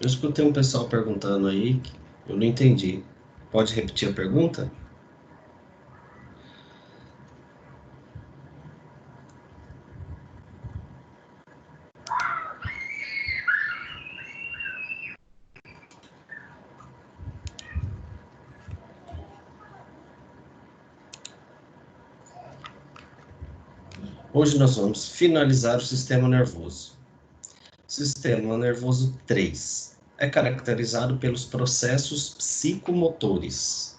Eu escutei um pessoal perguntando aí, que eu não entendi. Pode repetir a pergunta? Hoje nós vamos finalizar o sistema nervoso. Sistema nervoso 3 é caracterizado pelos processos psicomotores.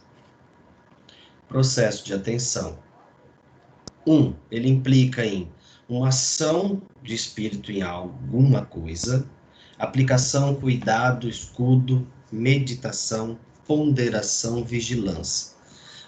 Processo de atenção. Ele implica em uma ação de espírito em alguma coisa, aplicação, cuidado, escudo, meditação, ponderação, vigilância,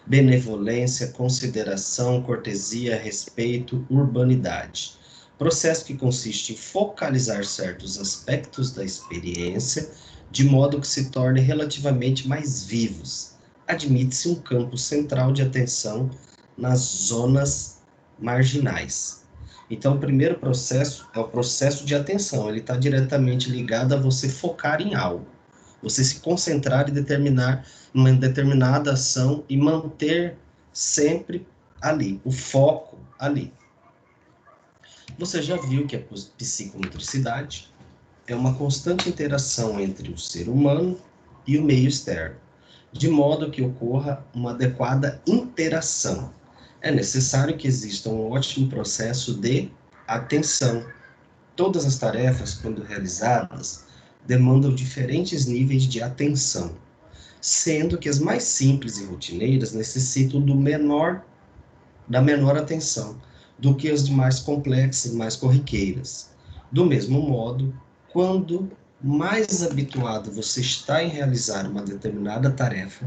benevolência, consideração, cortesia, respeito, urbanidade. Processo que consiste em focalizar certos aspectos da experiência de modo que se tornem relativamente mais vivos. Admite-se um campo central de atenção nas zonas marginais. Então, o primeiro processo é o processo de atenção. Ele está diretamente ligado a você focar em algo. Você se concentrar e determinar uma determinada ação e manter sempre ali, o foco ali. Você já viu que a psicomotricidade é uma constante interação entre o ser humano e o meio externo, de modo que ocorra uma adequada interação. É necessário que exista um ótimo processo de atenção. Todas as tarefas, quando realizadas, demandam diferentes níveis de atenção, sendo que as mais simples e rotineiras necessitam da menor atenção do que as de mais complexas e mais corriqueiras. Do mesmo modo, quando mais habituado você está em realizar uma determinada tarefa,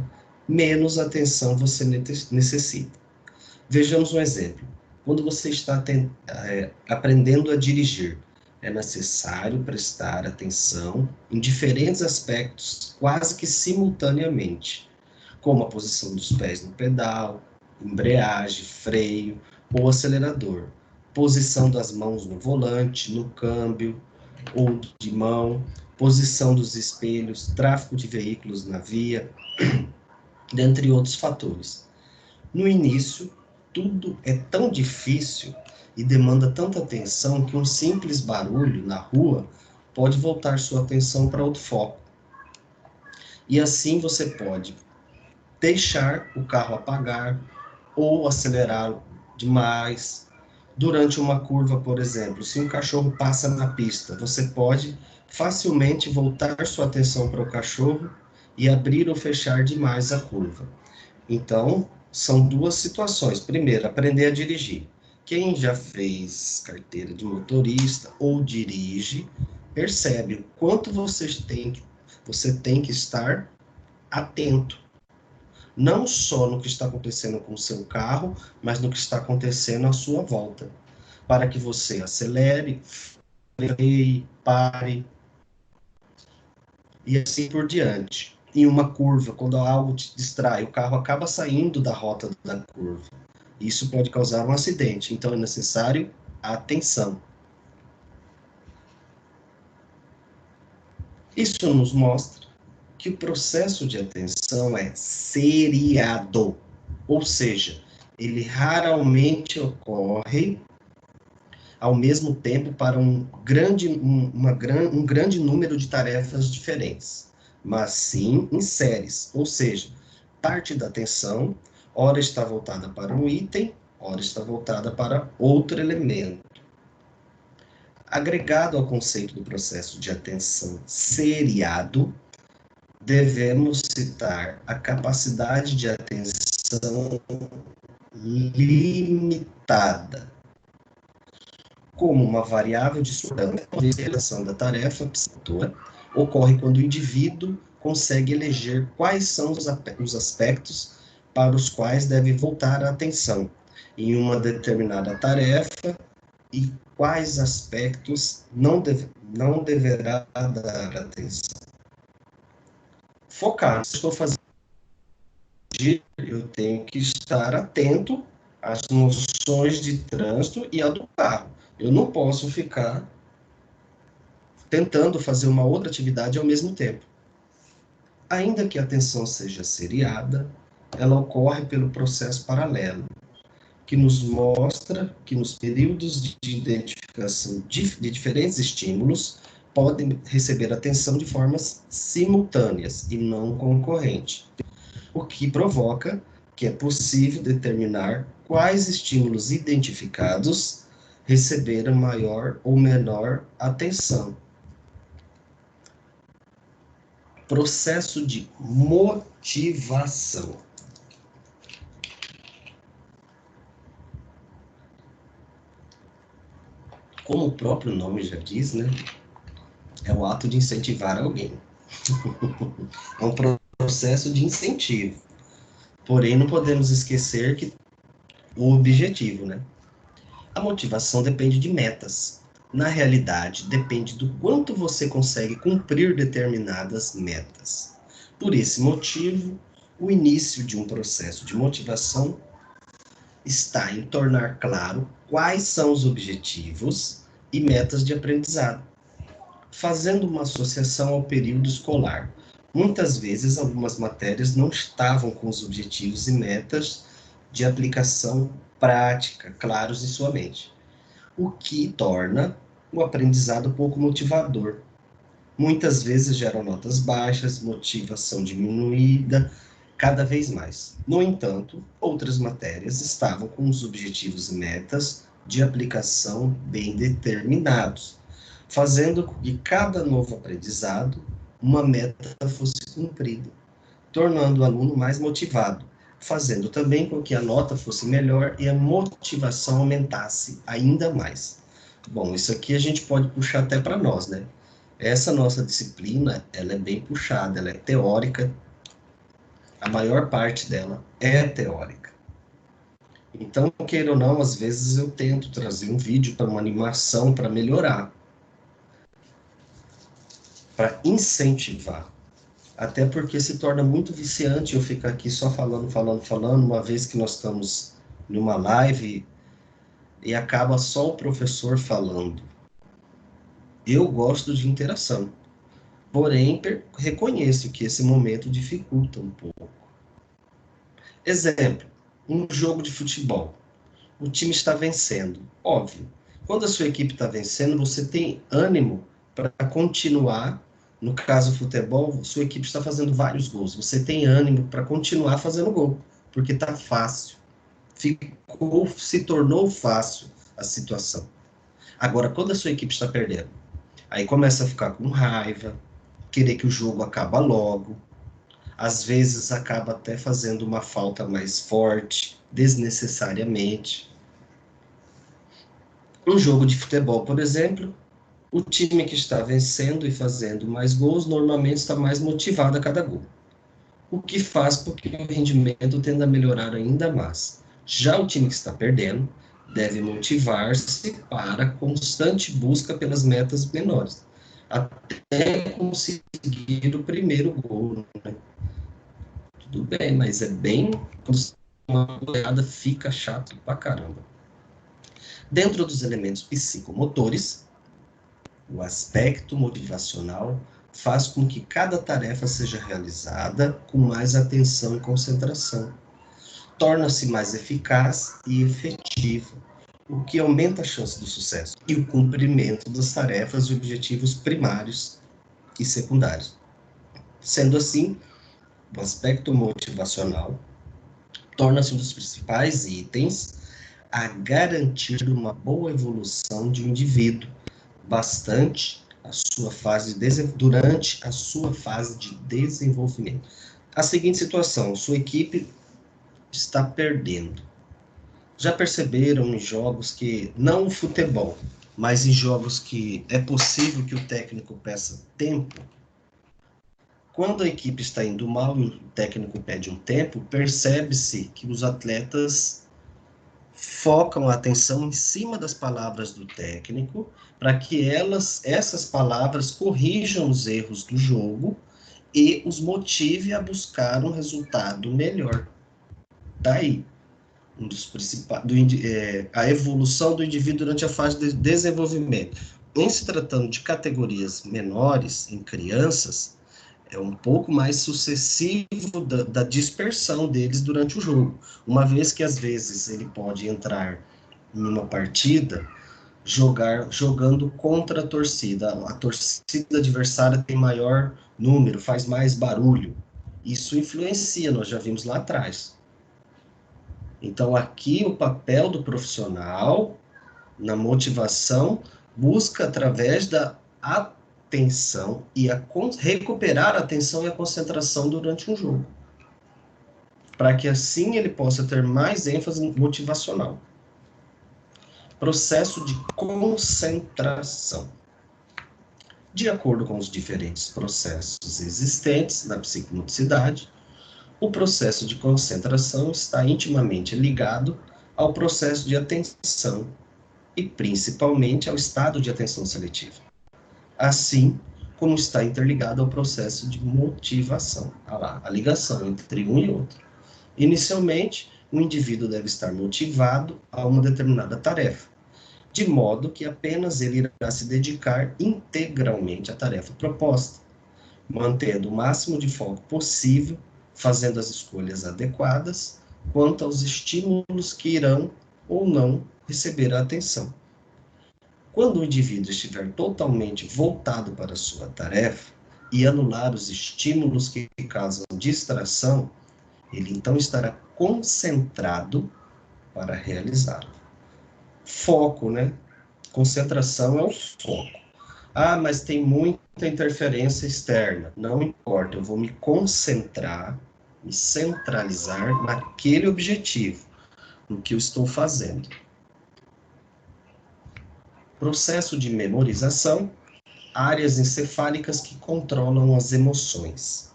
menos atenção você necessita. Vejamos um exemplo. Quando você está aprendendo a dirigir, é necessário prestar atenção em diferentes aspectos, quase que simultaneamente, como a posição dos pés no pedal, embreagem, freio ou acelerador, posição das mãos no volante, no câmbio ou de mão, posição dos espelhos, tráfego de veículos na via, dentre outros fatores. No início, tudo é tão difícil e demanda tanta atenção que um simples barulho na rua pode voltar sua atenção para outro foco. E assim você pode deixar o carro apagar ou acelerar demais. Durante uma curva, por exemplo, se um cachorro passa na pista, você pode facilmente voltar sua atenção para o cachorro e abrir ou fechar demais a curva. Então, são duas situações. Primeiro, aprender a dirigir. Quem já fez carteira de motorista ou dirige, percebe o quanto você tem que estar atento. Não só no que está acontecendo com o seu carro, mas no que está acontecendo à sua volta. Para que você acelere, freie, pare e assim por diante. Em uma curva, quando algo te distrai, o carro acaba saindo da rota da curva. Isso pode causar um acidente, então é necessário atenção. Isso nos mostra que o processo de atenção é seriado, ou seja, ele raramente ocorre ao mesmo tempo para um grande número de tarefas diferentes, mas sim em séries, ou seja, parte da atenção, ora está voltada para um item, ora está voltada para outro elemento. Agregado ao conceito do processo de atenção seriado, devemos citar a capacidade de atenção limitada, como uma variável de sua realização da tarefa psicomotora ocorre quando o indivíduo consegue eleger quais são os aspectos para os quais deve voltar a atenção em uma determinada tarefa e quais aspectos não deverá dar atenção. Focar, se estou fazendo, eu tenho que estar atento às noções de trânsito e ao do carro. Eu não posso ficar tentando fazer uma outra atividade ao mesmo tempo. Ainda que a atenção seja seriada, ela ocorre pelo processo paralelo, que nos mostra que nos períodos de identificação de diferentes estímulos podem receber atenção de formas simultâneas e não concorrente, o que provoca que é possível determinar quais estímulos identificados receberam maior ou menor atenção. Processo de motivação. Como o próprio nome já diz, né? É o ato de incentivar alguém. É um processo de incentivo. Porém, não podemos esquecer que o objetivo, né? A motivação depende de metas. Na realidade, depende do quanto você consegue cumprir determinadas metas. Por esse motivo, o início de um processo de motivação está em tornar claro quais são os objetivos e metas de aprendizado, fazendo uma associação ao período escolar. Muitas vezes, algumas matérias não estavam com os objetivos e metas de aplicação prática claros em sua mente, o que torna o aprendizado pouco motivador. Muitas vezes geram notas baixas, motivação diminuída, cada vez mais. No entanto, outras matérias estavam com os objetivos e metas de aplicação bem determinados, fazendo com que cada novo aprendizado, uma meta fosse cumprida, tornando o aluno mais motivado, fazendo também com que a nota fosse melhor e a motivação aumentasse ainda mais. Bom, isso aqui a gente pode puxar até para nós, né? Essa nossa disciplina, ela é bem puxada, ela é teórica, a maior parte dela é teórica. Então, queira ou não, às vezes eu tento trazer um vídeo para uma animação para melhorar, para incentivar. Até porque se torna muito viciante eu ficar aqui só falando, uma vez que nós estamos numa live e acaba só o professor falando. Eu gosto de interação, porém reconheço que esse momento dificulta um pouco. Exemplo, um jogo de futebol. O time está vencendo, óbvio. Quando a sua equipe está vencendo, você tem ânimo para continuar. No caso futebol, sua equipe está fazendo vários gols. Você tem ânimo para continuar fazendo gol, porque está fácil. Se tornou fácil a situação. Agora, quando a sua equipe está perdendo, aí começa a ficar com raiva, querer que o jogo acabe logo. Às vezes acaba até fazendo uma falta mais forte, desnecessariamente. Um jogo de futebol, por exemplo, o time que está vencendo e fazendo mais gols normalmente está mais motivado a cada gol, o que faz com que o rendimento tenda a melhorar ainda mais. Já o time que está perdendo deve motivar-se para a constante busca pelas metas menores, até conseguir o primeiro gol, né? Tudo bem, mas é bem... uma goleada fica chato pra caramba. Dentro dos elementos psicomotores, o aspecto motivacional faz com que cada tarefa seja realizada com mais atenção e concentração. Torna-se mais eficaz e efetivo, o que aumenta a chance do sucesso e o cumprimento das tarefas e objetivos primários e secundários. Sendo assim, o aspecto motivacional torna-se um dos principais itens a garantir uma boa evolução de um indivíduo, durante a sua fase de desenvolvimento. A seguinte situação, sua equipe está perdendo. Já perceberam em jogos que, não o futebol, mas em jogos que é possível que o técnico peça tempo? Quando a equipe está indo mal e o técnico pede um tempo, percebe-se que os atletas focam a atenção em cima das palavras do técnico para que essas palavras corrijam os erros do jogo e os motive a buscar um resultado melhor. Daí, um dos principais, a evolução do indivíduo durante a fase de desenvolvimento. Em se tratando de categorias menores, em crianças, é um pouco mais sucessivo da dispersão deles durante o jogo. Uma vez que, às vezes, ele pode entrar em uma partida jogando contra a torcida adversária tem maior número, faz mais barulho. Isso influencia, nós já vimos lá atrás. Então, aqui o papel do profissional na motivação busca através da atenção e recuperar a atenção e a concentração durante um jogo, para que assim ele possa ter mais ênfase motivacional. Processo de concentração. De acordo com os diferentes processos existentes na psicomotricidade, o processo de concentração está intimamente ligado ao processo de atenção e principalmente ao estado de atenção seletiva, assim como está interligado ao processo de motivação, a ligação entre um e outro. Inicialmente, o indivíduo deve estar motivado a uma determinada tarefa, de modo que apenas ele irá se dedicar integralmente à tarefa proposta, mantendo o máximo de foco possível, fazendo as escolhas adequadas quanto aos estímulos que irão ou não receber a atenção. Quando o indivíduo estiver totalmente voltado para a sua tarefa e anular os estímulos que causam distração, ele então estará concentrado para realizá-lo. Foco, né? Concentração é o foco. Ah, mas tem muita interferência externa. Não importa, eu vou me concentrar, me centralizar naquele objetivo, no que eu estou fazendo. Processo de memorização, áreas encefálicas que controlam as emoções.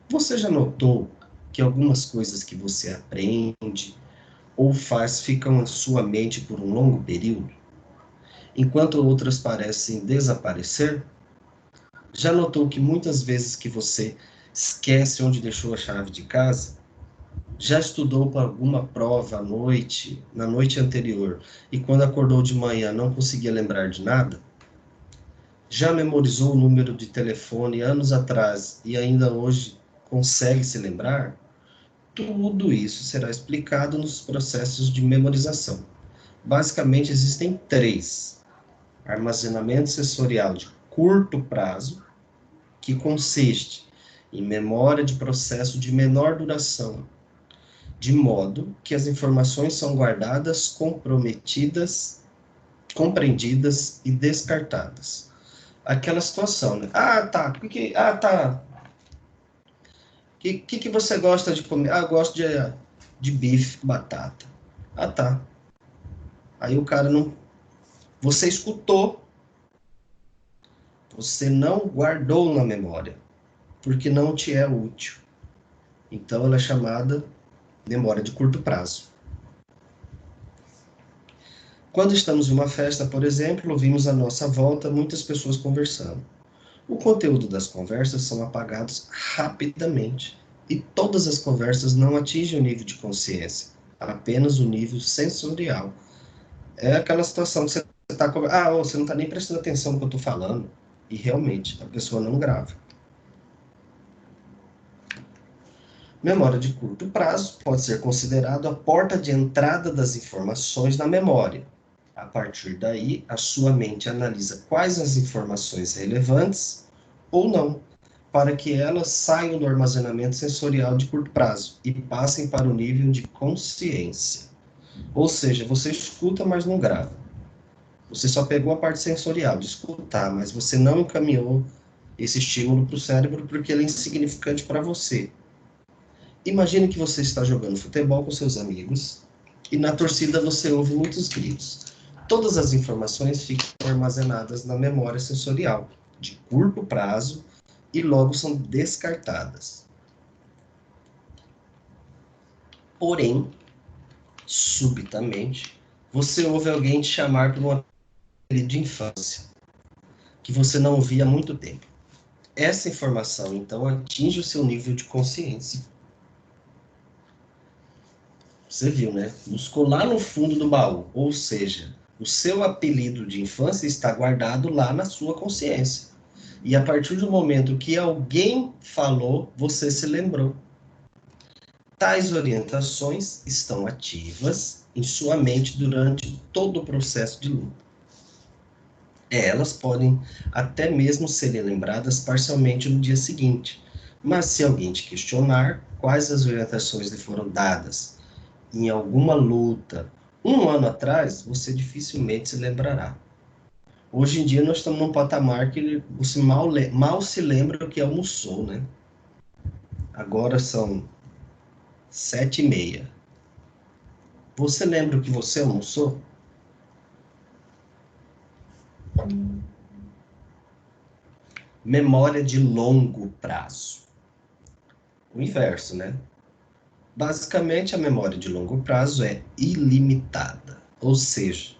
Você já notou que algumas coisas que você aprende ou faz ficam em sua mente por um longo período, enquanto outras parecem desaparecer? Já notou que muitas vezes que você esquece onde deixou a chave de casa? Já estudou para alguma prova à noite, na noite anterior, e quando acordou de manhã não conseguia lembrar de nada? Já memorizou o número de telefone anos atrás e ainda hoje consegue se lembrar? Tudo isso será explicado nos processos de memorização. Basicamente, existem 3. Armazenamento sensorial de curto prazo, que consiste em memória de processo de menor duração, de modo que as informações são guardadas, compreendidas e descartadas. Aquela situação, né? Ah, tá. Que você gosta de comer? Ah, eu gosto de bife com batata. Ah, tá. Aí o cara não... Você escutou, você não guardou na memória, porque não te é útil. Então, ela é chamada memória de curto prazo. Quando estamos em uma festa, por exemplo, ouvimos à nossa volta muitas pessoas conversando. O conteúdo das conversas são apagados rapidamente, e todas as conversas não atingem o nível de consciência, apenas o nível sensorial. É aquela situação que você está... você não está nem prestando atenção no que eu estou falando, e realmente, a pessoa não grava. Memória de curto prazo pode ser considerado a porta de entrada das informações na memória. A partir daí, a sua mente analisa quais as informações relevantes ou não, para que elas saiam do armazenamento sensorial de curto prazo e passem para o nível de consciência. Ou seja, você escuta, mas não grava. Você só pegou a parte sensorial de escutar, mas você não encaminhou esse estímulo para o cérebro porque ele é insignificante para você. Imagine que você está jogando futebol com seus amigos e na torcida você ouve muitos gritos. Todas as informações ficam armazenadas na memória sensorial, de curto prazo, e logo são descartadas. Porém, subitamente, você ouve alguém te chamar por um apelido de infância, que você não ouvia há muito tempo. Essa informação, então, atinge o seu nível de consciência. Você viu, né? Buscou lá no fundo do baú, ou seja, O seu apelido de infância está guardado lá na sua consciência. E a partir do momento que alguém falou, você se lembrou. Tais orientações estão ativas em sua mente durante todo o processo de luto. Elas podem até mesmo serem lembradas parcialmente no dia seguinte, mas se alguém te questionar quais as orientações lhe foram dadas em alguma luta 1 ano atrás, você dificilmente se lembrará. Hoje em dia nós estamos num patamar que você mal se lembra o que almoçou, né? Agora são 7h30. Você lembra o que você almoçou? Memória de longo prazo. O inverso, né? Basicamente, a memória de longo prazo é ilimitada, ou seja,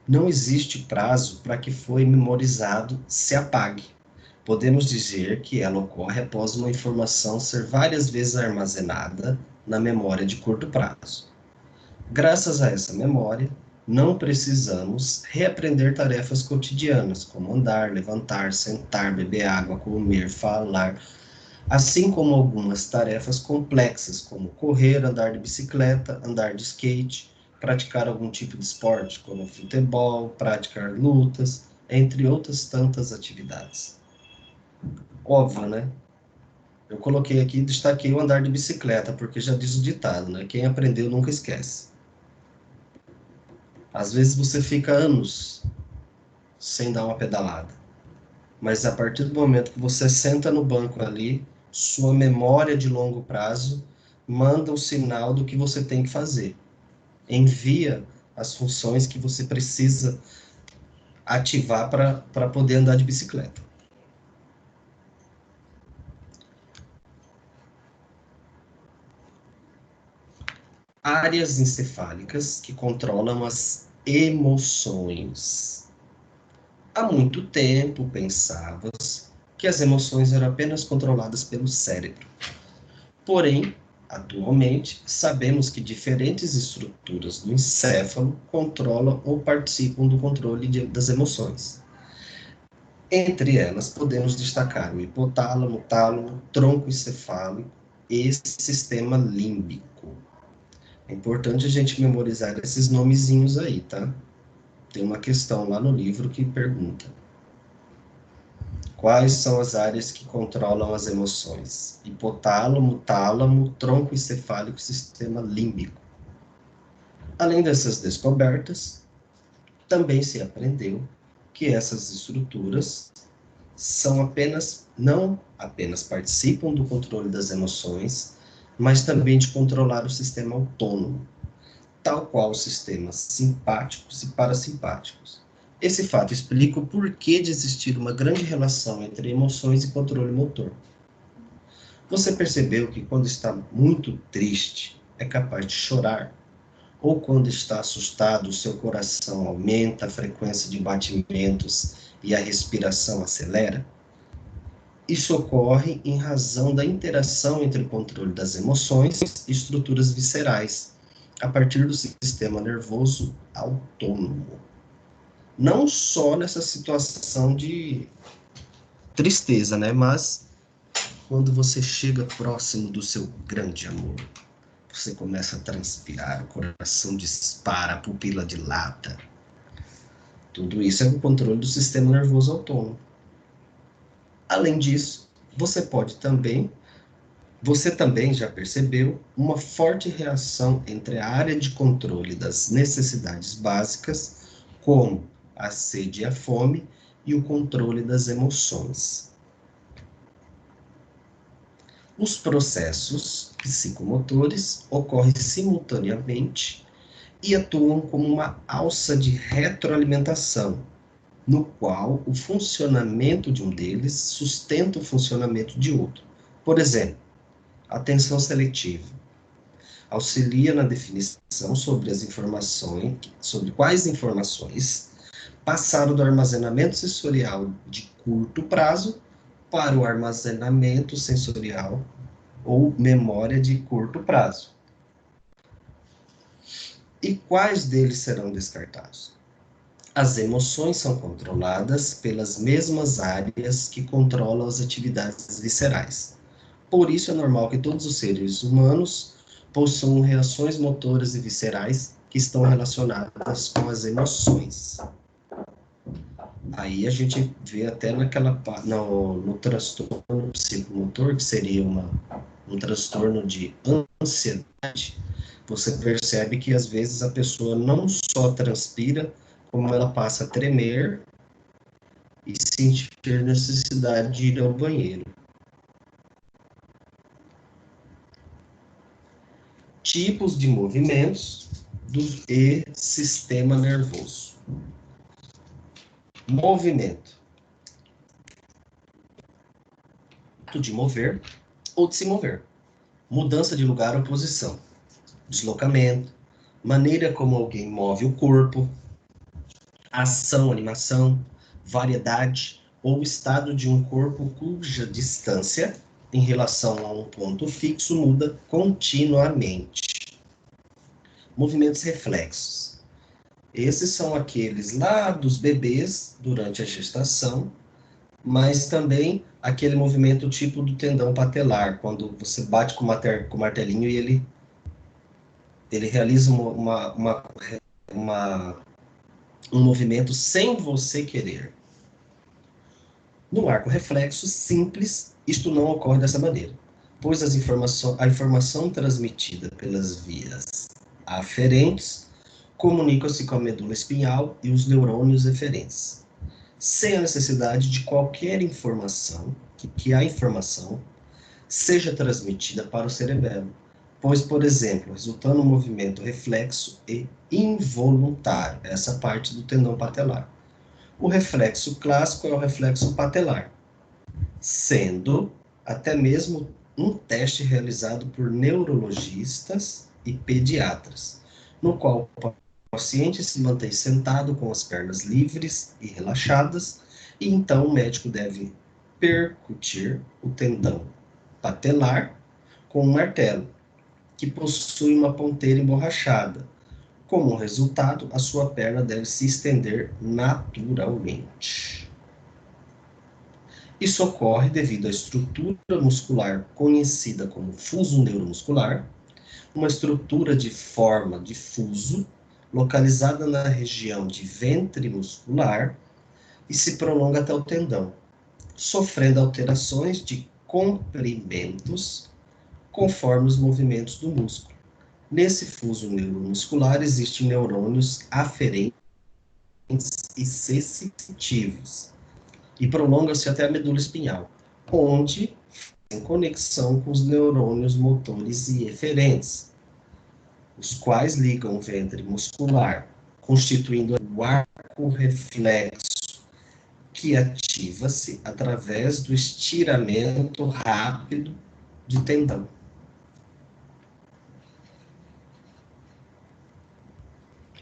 não existe prazo para que foi memorizado se apague. Podemos dizer que ela ocorre após uma informação ser várias vezes armazenada na memória de curto prazo. Graças a essa memória, não precisamos reaprender tarefas cotidianas, como andar, levantar, sentar, beber água, comer, falar, assim como algumas tarefas complexas, como correr, andar de bicicleta, andar de skate, praticar algum tipo de esporte, como futebol, praticar lutas, entre outras tantas atividades. Óbvio, né? Eu coloquei aqui, destaquei o andar de bicicleta, porque já diz o ditado, né? Quem aprendeu nunca esquece. Às vezes você fica anos sem dar uma pedalada, mas a partir do momento que você senta no banco ali, sua memória de longo prazo manda o sinal do que você tem que fazer. Envia as funções que você precisa ativar para poder andar de bicicleta. Áreas encefálicas que controlam as emoções. Há muito tempo pensavas que as emoções eram apenas controladas pelo cérebro. Porém, atualmente, sabemos que diferentes estruturas do encéfalo controlam ou participam do controle das emoções. Entre elas, podemos destacar o hipotálamo, tálamo, tronco encefálico e sistema límbico. É importante a gente memorizar esses nomezinhos aí, tá? Tem uma questão lá no livro que pergunta: quais são as áreas que controlam as emoções? Hipotálamo, tálamo, tronco encefálico e sistema límbico. Além dessas descobertas, também se aprendeu que essas estruturas não apenas participam do controle das emoções, mas também de controlar o sistema autônomo, tal qual os sistemas simpáticos e parasimpáticos. Esse fato explica o porquê de existir uma grande relação entre emoções e controle motor. Você percebeu que quando está muito triste, é capaz de chorar? Ou quando está assustado, o seu coração aumenta a frequência de batimentos e a respiração acelera? Isso ocorre em razão da interação entre o controle das emoções e estruturas viscerais, a partir do sistema nervoso autônomo. Não só nessa situação de tristeza, né? Mas quando você chega próximo do seu grande amor, você começa a transpirar, o coração dispara, a pupila dilata. Tudo isso é o controle do sistema nervoso autônomo. Além disso, você também já percebeu uma forte reação entre a área de controle das necessidades básicas, como a sede e a fome, e o controle das emoções. Os processos psicomotores ocorrem simultaneamente e atuam como uma alça de retroalimentação, no qual o funcionamento de um deles sustenta o funcionamento de outro. Por exemplo, atenção seletiva auxilia na definição sobre quais informações passaram do armazenamento sensorial de curto prazo para o armazenamento sensorial ou memória de curto prazo. E quais deles serão descartados? As emoções são controladas pelas mesmas áreas que controlam as atividades viscerais. Por isso é normal que todos os seres humanos possuam reações motoras e viscerais que estão relacionadas com as emoções. Aí a gente vê até no transtorno psicomotor, que seria um transtorno de ansiedade, você percebe que às vezes a pessoa não só transpira, como ela passa a tremer e sentir necessidade de ir ao banheiro. Tipos de movimentos e sistema nervoso. Movimento. Ato de mover ou de se mover. Mudança de lugar ou posição. Deslocamento. Maneira como alguém move o corpo. Ação, animação. Variedade ou estado de um corpo cuja distância em relação a um ponto fixo muda continuamente. Movimentos reflexos. Esses são aqueles lá dos bebês durante a gestação, mas também aquele movimento tipo do tendão patelar, quando você bate com o martelinho e ele realiza um movimento sem você querer. No arco reflexo simples, isto não ocorre dessa maneira, pois a informação transmitida pelas vias aferentes comunica-se com a medula espinhal e os neurônios eferentes, sem a necessidade de qualquer informação, que a informação seja transmitida para o cerebelo, pois, por exemplo, resultando um movimento reflexo e involuntário, essa parte do tendão patelar. O reflexo clássico é o reflexo patelar, sendo até mesmo um teste realizado por neurologistas e pediatras, no qual o paciente se mantém sentado com as pernas livres e relaxadas, e então o médico deve percutir o tendão patelar com um martelo, que possui uma ponteira emborrachada. Como resultado, a sua perna deve se estender naturalmente. Isso ocorre devido à estrutura muscular conhecida como fuso neuromuscular, uma estrutura de forma de fuso, localizada na região de ventre muscular e se prolonga até o tendão, sofrendo alterações de comprimentos conforme os movimentos do músculo. Nesse fuso neuromuscular existem neurônios aferentes e sensitivos, e prolonga-se até a medula espinhal, onde tem conexão com os neurônios motores e eferentes, os quais ligam o ventre muscular, constituindo o arco reflexo, que ativa-se através do estiramento rápido de tendão.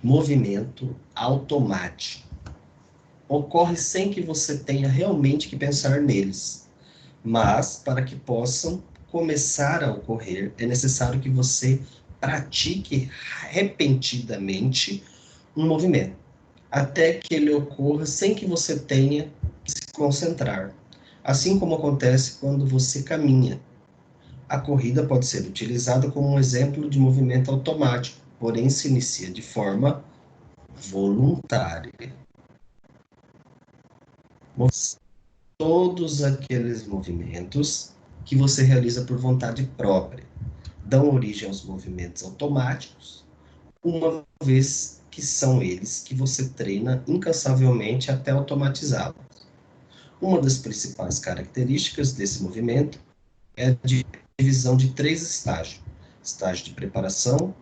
Movimento automático. Ocorre sem que você tenha realmente que pensar neles, mas para que possam começar a ocorrer, é necessário que você pratique repentinamente um movimento, até que ele ocorra sem que você tenha que se concentrar. Assim como acontece quando você caminha. A corrida pode ser utilizada como um exemplo de movimento automático, porém se inicia de forma voluntária. Todos aqueles movimentos que você realiza por vontade própria dão origem aos movimentos automáticos, uma vez que são eles que você treina incansavelmente até automatizá-los. Uma das principais características desse movimento é a divisão de 3 estágios: estágio de preparação,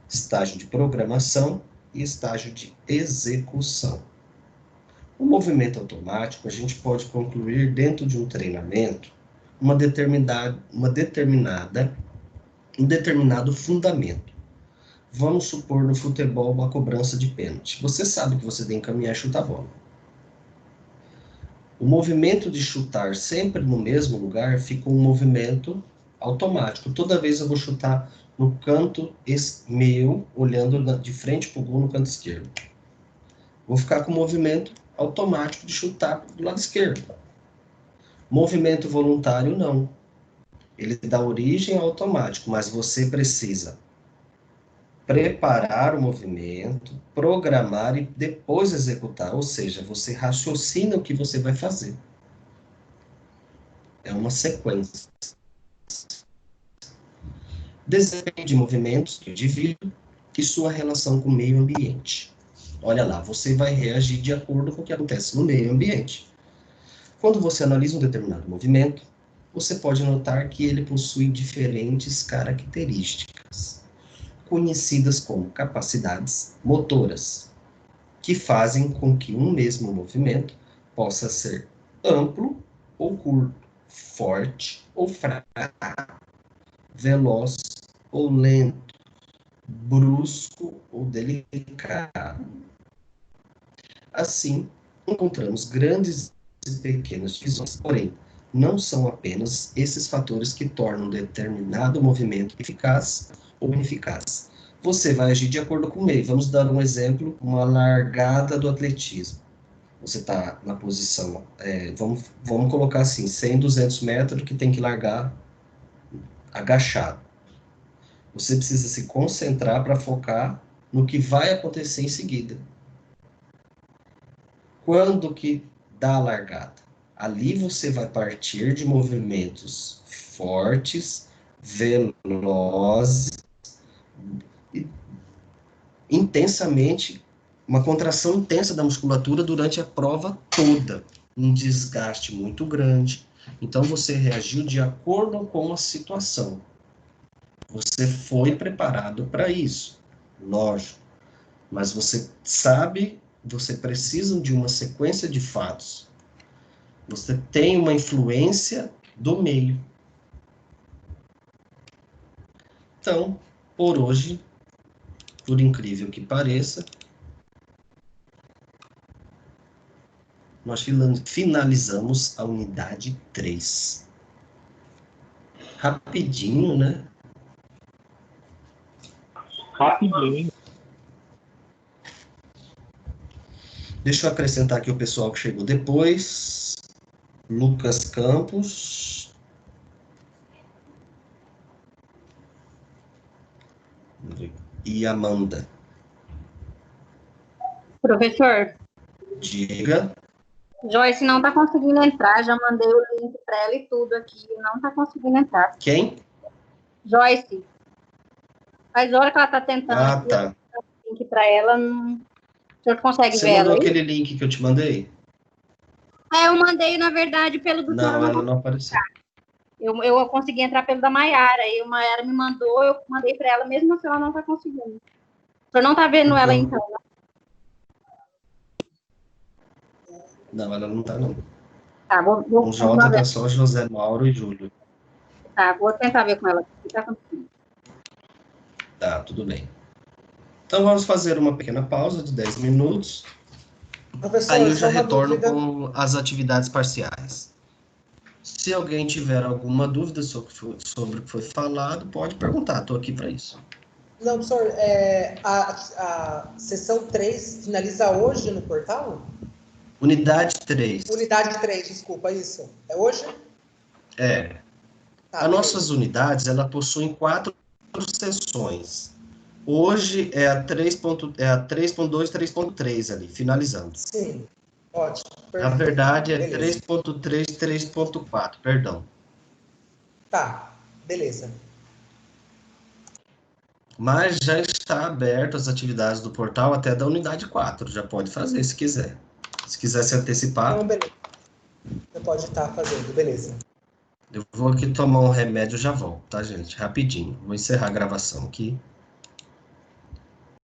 estágio de programação e estágio de execução. O movimento automático a gente pode concluir dentro de um treinamento um determinado fundamento. Vamos supor no futebol uma cobrança de pênalti. Você sabe que você tem que caminhar e chutar a bola. O movimento de chutar sempre no mesmo lugar fica um movimento automático. Toda vez eu vou chutar no canto meu, olhando de frente para o gol no canto esquerdo. Vou ficar com o movimento automático de chutar do lado esquerdo. Movimento voluntário, não. Ele dá origem ao automático, mas você precisa preparar o movimento, programar e depois executar. Ou seja, você raciocina o que você vai fazer. É uma sequência. Desempenho de movimentos do indivíduo e sua relação com o meio ambiente. Olha lá, você vai reagir de acordo com o que acontece no meio ambiente. Quando você analisa um determinado movimento, você pode notar que ele possui diferentes características, conhecidas como capacidades motoras, que fazem com que um mesmo movimento possa ser amplo ou curto, forte ou fraco, veloz ou lento, brusco ou delicado. Assim, encontramos grandes e pequenas divisões, porém, não são apenas esses fatores que tornam determinado movimento eficaz ou ineficaz. Você vai agir de acordo com o meio. Vamos dar um exemplo, uma largada do atletismo. Você está na posição, vamos colocar assim, 100, 200 metros, que tem que largar agachado. Você precisa se concentrar para focar no que vai acontecer em seguida. Quando que dá a largada? Ali você vai partir de movimentos fortes, velozes, e intensamente, uma contração intensa da musculatura durante a prova toda, um desgaste muito grande. Então você reagiu de acordo com a situação. Você foi preparado para isso, lógico. Mas você sabe, você precisa de uma sequência de fatos. Você tem uma influência do meio. Então, por hoje, por incrível que pareça, nós finalizamos a unidade 3. Rapidinho, né? Rapidinho. Deixa eu acrescentar aqui o pessoal que chegou depois. Lucas Campos. E Amanda. Professor, Diga. Joyce não está conseguindo entrar, já mandei o link para ela e tudo aqui, não está conseguindo entrar. Quem? Joyce, faz hora que ela está tentando aqui, Tá. o link para ela, não... o senhor consegue Você ver ela mandou aí? aquele link que eu te mandei? Eu mandei, na verdade, pelo do senhor. Não, ela não apareceu. Eu consegui entrar pelo da Maiara, e a Maiara me mandou, eu mandei para ela, mesmo assim ela não está conseguindo. O senhor não está vendo ela então, né? Não, ela não tá, não. Tá, vou Com J tá só José Mauro e Júlio. Tá, vou tentar ver com ela. O que tá acontecendo? Tá, tudo bem. Então, vamos fazer uma pequena pausa de 10 minutos. Professor, Aí eu já só uma retorno dúvida. com as atividades parciais. Se alguém tiver alguma dúvida sobre o que foi falado, pode perguntar, estou aqui para isso. Não, professor, a sessão 3 finaliza hoje no portal? Unidade 3. Unidade 3, desculpa, isso. É hoje? É. Tá, As nossas unidades, ela possuem 4 sessões. Hoje é a 3.2, 3.3 ali, finalizando. Sim, ótimo. Na verdade, é 3.3, 3.4, perdão. Tá, beleza. Mas já está aberto as atividades do portal até da unidade 4, já pode fazer se quiser. Se quiser se antecipar. Não, beleza. Você pode estar fazendo, beleza. Eu vou aqui tomar um remédio e já volto, tá, gente? Rapidinho. Vou encerrar a gravação aqui.